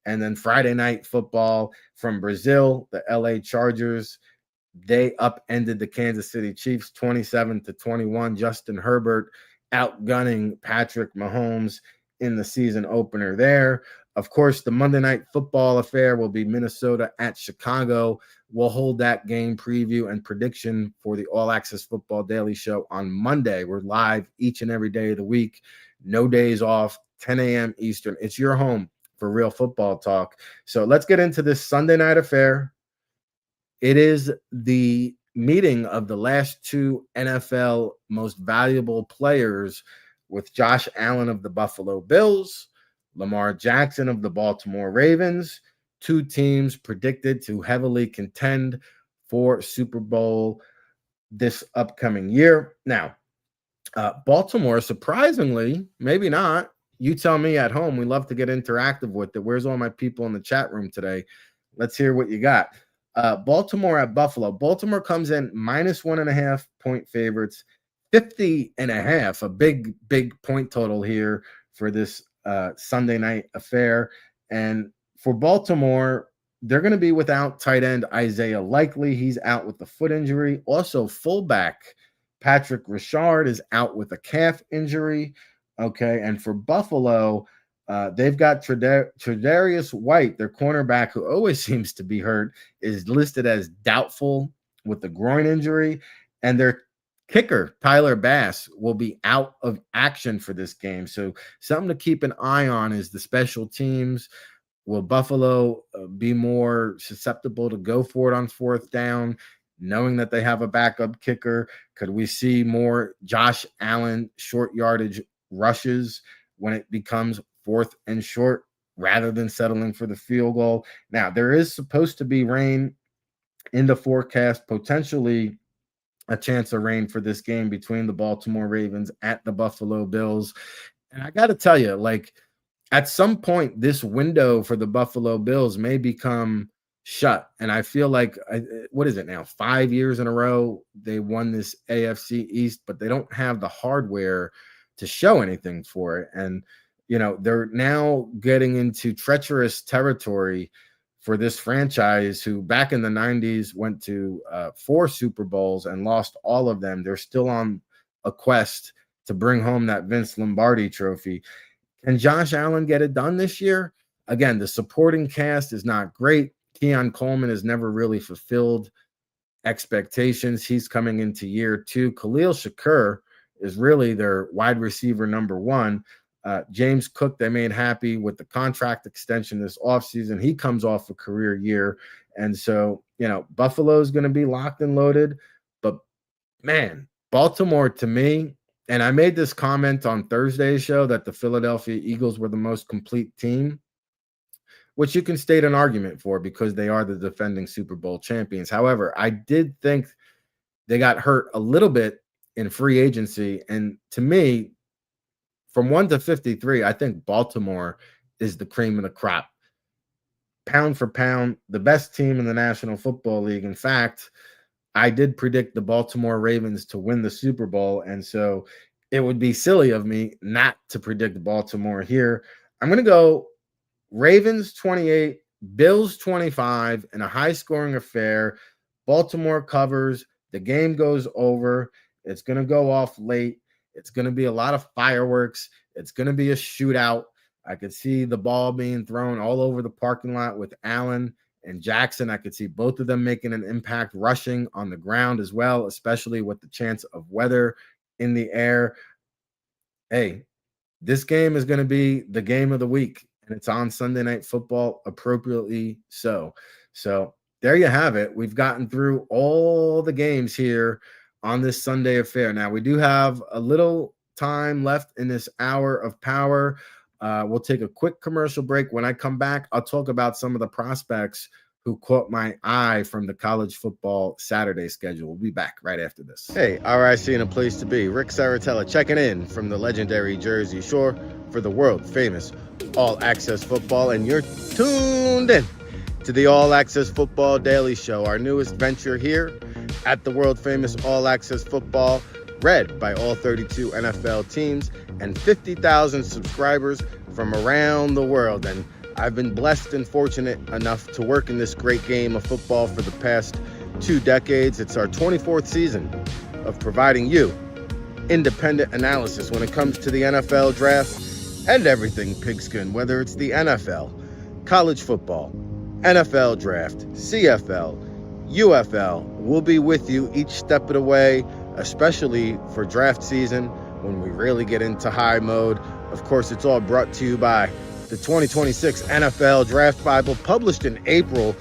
And then Friday night football from Brazil, the LA Chargers, they upended the Kansas City Chiefs 27-21. Justin Herbert outgunning Patrick Mahomes in the season opener there. Of course, the Monday night football affair will be Minnesota at Chicago. We'll hold that game preview and prediction for the All Access Football Daily Show on Monday. We're live each and every day of the week, no days off, 10 a.m. Eastern. It's your home for real football talk. So let's get into this Sunday night affair. It is the meeting of the last two NFL most valuable players, with Josh Allen of the Buffalo Bills, Lamar Jackson of the Baltimore Ravens, two teams predicted to heavily contend for Super Bowl this upcoming year. Now, Baltimore, surprisingly, maybe not. You tell me at home. We love to get interactive with it. Where's all my people in the chat room today? Let's hear what you got. Baltimore at Buffalo. Baltimore comes in -1.5 point favorites, 50.5, a big point total here for this Sunday night affair. And for Baltimore, they're going to be without tight end Isaiah Likely. He's out with the foot injury. Also, fullback Patrick Richard is out with a calf injury. Okay, and for Buffalo, they've got Tre'Davious White, their cornerback, who always seems to be hurt, is listed as doubtful with the groin injury. And their kicker, Tyler Bass, will be out of action for this game. So something to keep an eye on is the special teams. Will Buffalo be more susceptible to go for it on fourth down, knowing that they have a backup kicker? Could we see more Josh Allen short yardage rushes when it becomes fourth and short rather than settling for the field goal? Now, there is supposed to be rain in the forecast, potentially a chance of rain for this game between the Baltimore Ravens at the Buffalo Bills. And I got to tell you, like, at some point, this window for the Buffalo Bills may become shut. And I feel like, what is it now? 5 years in a row, they won this AFC East, but they don't have the hardware to show anything for it. And, you know, they're now getting into treacherous territory for this franchise, who back in the 90s went to 4 Super Bowls and lost all of them. They're still on a quest to bring home that Vince Lombardi trophy. Can Josh Allen get it done this year? Again, the supporting cast is not great. Keon Coleman has never really fulfilled expectations. He's coming into year 2. Khalil Shakur is really their wide receiver number 1. James Cook, they made happy with the contract extension this offseason. He comes off a career year. And so, you know, Buffalo is going to be locked and loaded. But, man, Baltimore, to me, and I made this comment on Thursday's show that the Philadelphia Eagles were the most complete team, which you can state an argument for because they are the defending Super Bowl champions. However, I did think they got hurt a little bit in free agency. And to me, from 1 to 53, I think Baltimore is the cream of the crop. Pound for pound, the best team in the National Football League. In fact, I did predict the Baltimore Ravens to win the Super Bowl, and so it would be silly of me not to predict Baltimore here. I'm going to go Ravens 28, Bills 25 in a high-scoring affair. Baltimore covers. The game goes over. It's going to go off late. It's going to be a lot of fireworks. It's going to be a shootout. I could see the ball being thrown all over the parking lot with Allen and Jackson. I could see both of them making an impact rushing on the ground as well, especially with the chance of weather in the air. Hey, this game is going to be the game of the week, and it's on Sunday Night Football, appropriately so. So there you have it. We've gotten through all the games here on this Sunday affair. Now, we do have a little time left in this hour of power. We'll take a quick commercial break. When I come back, I'll talk about some of the prospects who caught my eye from the college football Saturday schedule. We'll be back right after this. Hey, RIC in a place to be. Rick Saratella checking in from the legendary Jersey Shore for the world famous All Access Football, and you're tuned in to the All Access Football Daily Show, our newest venture here at the world famous All Access Football, read by all 32 NFL teams and 50,000 subscribers from around the world. And I've been blessed and fortunate enough to work in this great game of football for the past 2 decades. It's our 24th season of providing you independent analysis when it comes to the NFL draft and everything pigskin, whether it's the NFL, college football, NFL draft, CFL, UFL. We'll be with you each step of the way, especially for draft season when we really get into high mode. Of course, it's all brought to you by the 2026 NFL Draft Bible, published in April,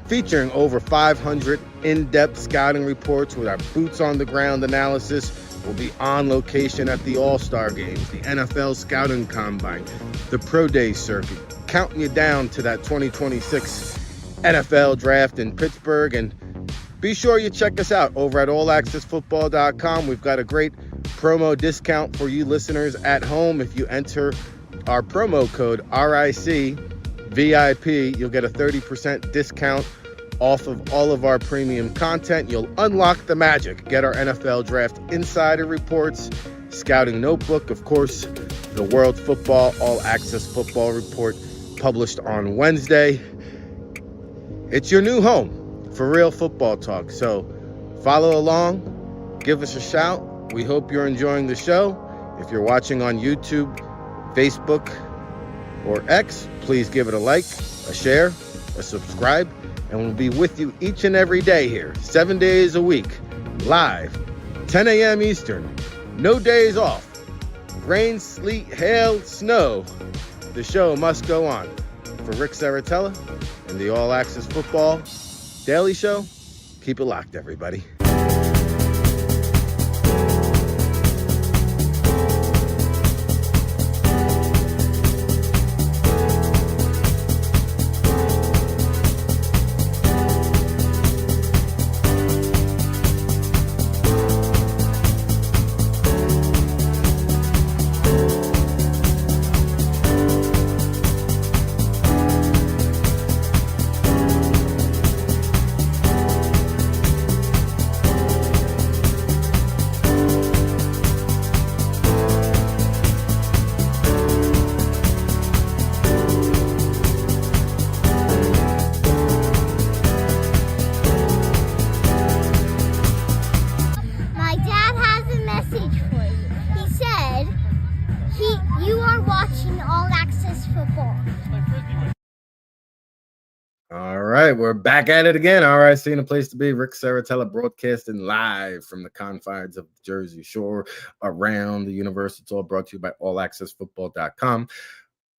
featuring over 500 in-depth scouting reports with our boots-on-the-ground analysis. We'll be on location at the All-Star Games, the NFL Scouting Combine, the Pro Day circuit, counting you down to that 2026 NFL Draft in Pittsburgh. And be sure you check us out over at allaccessfootball.com. We've got a great promo discount for you listeners at home. If you enter our promo code RIC VIP, you'll get a 30% discount off of all of our premium content. You'll unlock the magic. Get our NFL Draft Insider Reports, Scouting Notebook, of course, the World Football All Access Football Report, published on Wednesday. It's your new home for real football talk. So follow along, give us a shout. We hope you're enjoying the show. If you're watching on YouTube, Facebook, or X, please give it a like, a share, a subscribe, and we'll be with you each and every day here, 7 days a week, live, 10 a.m. Eastern, no days off, rain, sleet, hail, snow. The show must go on. For Rick Saratella and the All Access Football Daily Show, keep it locked, everybody. All right, we're back at it again. All right, seeing a place to be. Rick Saratella broadcasting live from the confines of the Jersey Shore, around the universe. It's all brought to you by allaccessfootball.com.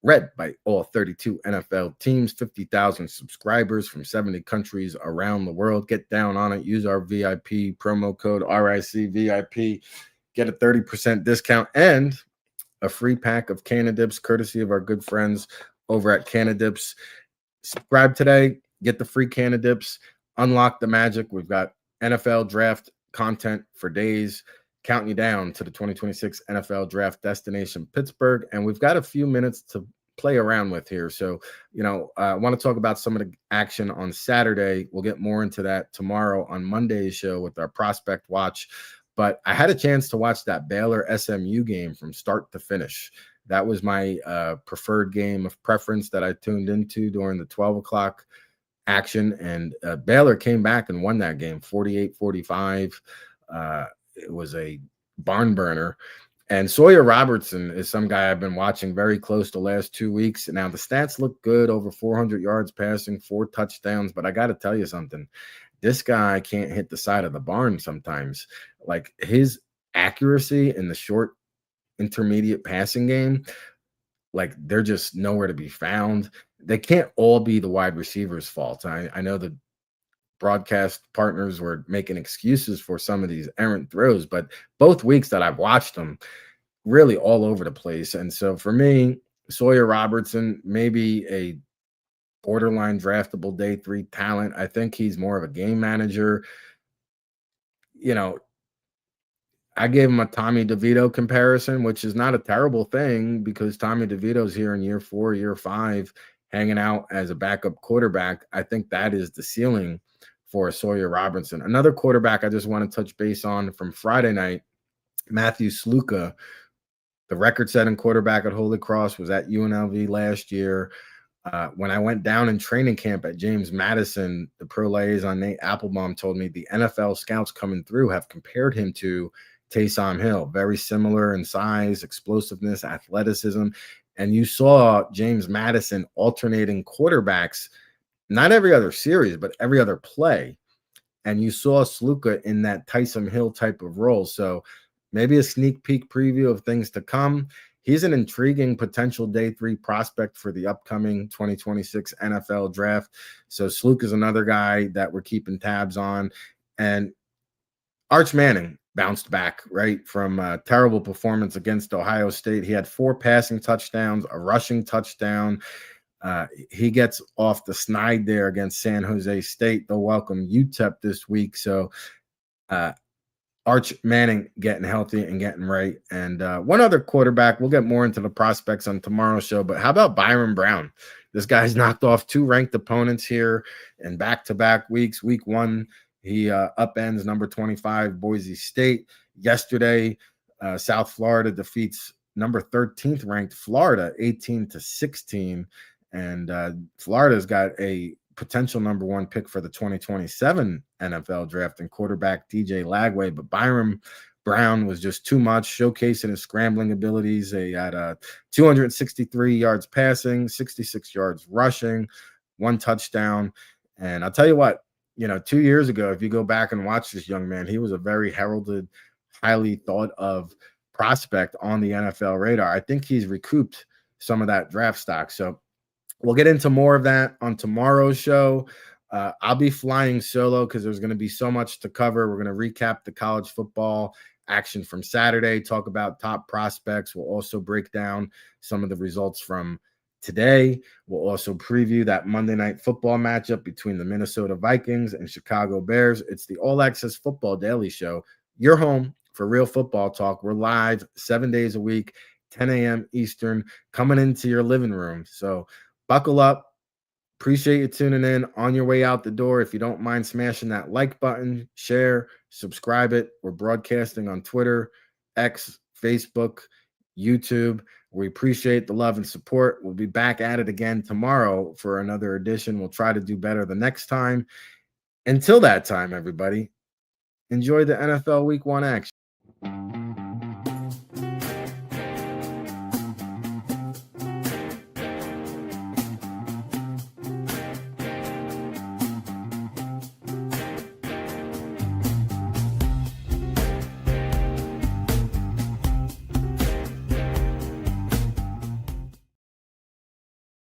Read by all 32 NFL teams, 50,000 subscribers from 70 countries around the world. Get down on it. Use our VIP promo code RICVIP. Get a 30% discount and a free pack of Canadips, courtesy of our good friends over at Canadips. Subscribe today, get the free Canadips, unlock the magic. We've got NFL draft content for days, counting you down to the 2026 NFL draft destination, Pittsburgh. And we've got a few minutes to play around with here. So, I want to talk about some of the action on Saturday. We'll get more into that tomorrow on Monday's show with our prospect watch. But I had a chance to watch that Baylor SMU game from start to finish. That was my preferred game of preference that I tuned into during the 12 o'clock action. And Baylor came back and won that game 48-45. It was a barn burner. And Sawyer Robertson is some guy I've been watching very close the last 2 weeks. Now, the stats look good, over 400 yards passing, 4 touchdowns. But I got to tell you something. This guy can't hit the side of the barn sometimes. Like, his accuracy in the short intermediate passing game, like, they're just nowhere to be found. They can't all be the wide receiver's fault. I know the broadcast partners were making excuses for some of these errant throws, but both weeks that I've watched them, really all over the place. And so for me, Sawyer Robertson, maybe a borderline draftable day 3 talent. I think he's more of a game manager. You know, I gave him a Tommy DeVito comparison, which is not a terrible thing because Tommy DeVito's here in year 4, year 5, hanging out as a backup quarterback. I think that is the ceiling for Sawyer Robertson. Another quarterback I just want to touch base on from Friday night, Matthew Sluka, the record-setting quarterback at Holy Cross, was at UNLV last year. When I went down in training camp at James Madison, the pro liaison Nate Applebaum told me the NFL scouts coming through have compared him to Taysom Hill, very similar in size, explosiveness, athleticism. And you saw James Madison alternating quarterbacks, not every other series, but every other play. And you saw Sluka in that Taysom Hill type of role. So maybe a sneak peek preview of things to come. He's an intriguing potential day 3 prospect for the upcoming 2026 NFL draft. So Sluka is another guy that we're keeping tabs on. And Arch Manning bounced back, right, from a terrible performance against Ohio State. He had 4 passing touchdowns, a rushing touchdown. He gets off the snide there against San Jose State. They'll welcome UTEP this week. So Arch Manning getting healthy and getting right. And one other quarterback, we'll get more into the prospects on tomorrow's show, but how about Byron Brown? This guy's knocked off 2 ranked opponents here in back-to-back weeks. Week 1, he upends number 25 Boise State. Yesterday, South Florida defeats number 13th ranked Florida 18-16. And Florida's got a potential number 1 pick for the 2027 NFL draft and quarterback DJ Lagway. But Byron Brown was just too much, showcasing his scrambling abilities. He had 263 yards passing, 66 yards rushing, 1 touchdown. And I'll tell you what, 2 years ago, if you go back and watch this young man, he was a very heralded, highly thought of prospect on the NFL radar. I think he's recouped some of that draft stock. So we'll get into more of that on tomorrow's show. I'll be flying solo because there's going to be so much to cover. We're going to recap the college football action from Saturday, talk about top prospects. We'll also break down some of the results from today. We'll also preview that Monday Night Football matchup between the Minnesota Vikings and Chicago Bears. It's the All Access Football Daily Show. Your home for real football talk. We're live 7 days a week, 10 a.m. Eastern, coming into your living room. So buckle up. Appreciate you tuning in. On your way out the door, if you don't mind smashing that like button, share, subscribe it. We're broadcasting on Twitter, X, Facebook, YouTube. We appreciate the love and support. We'll be back at it again tomorrow for another edition. We'll try to do better the next time. Until that time, everybody, enjoy the NFL Week 1 action.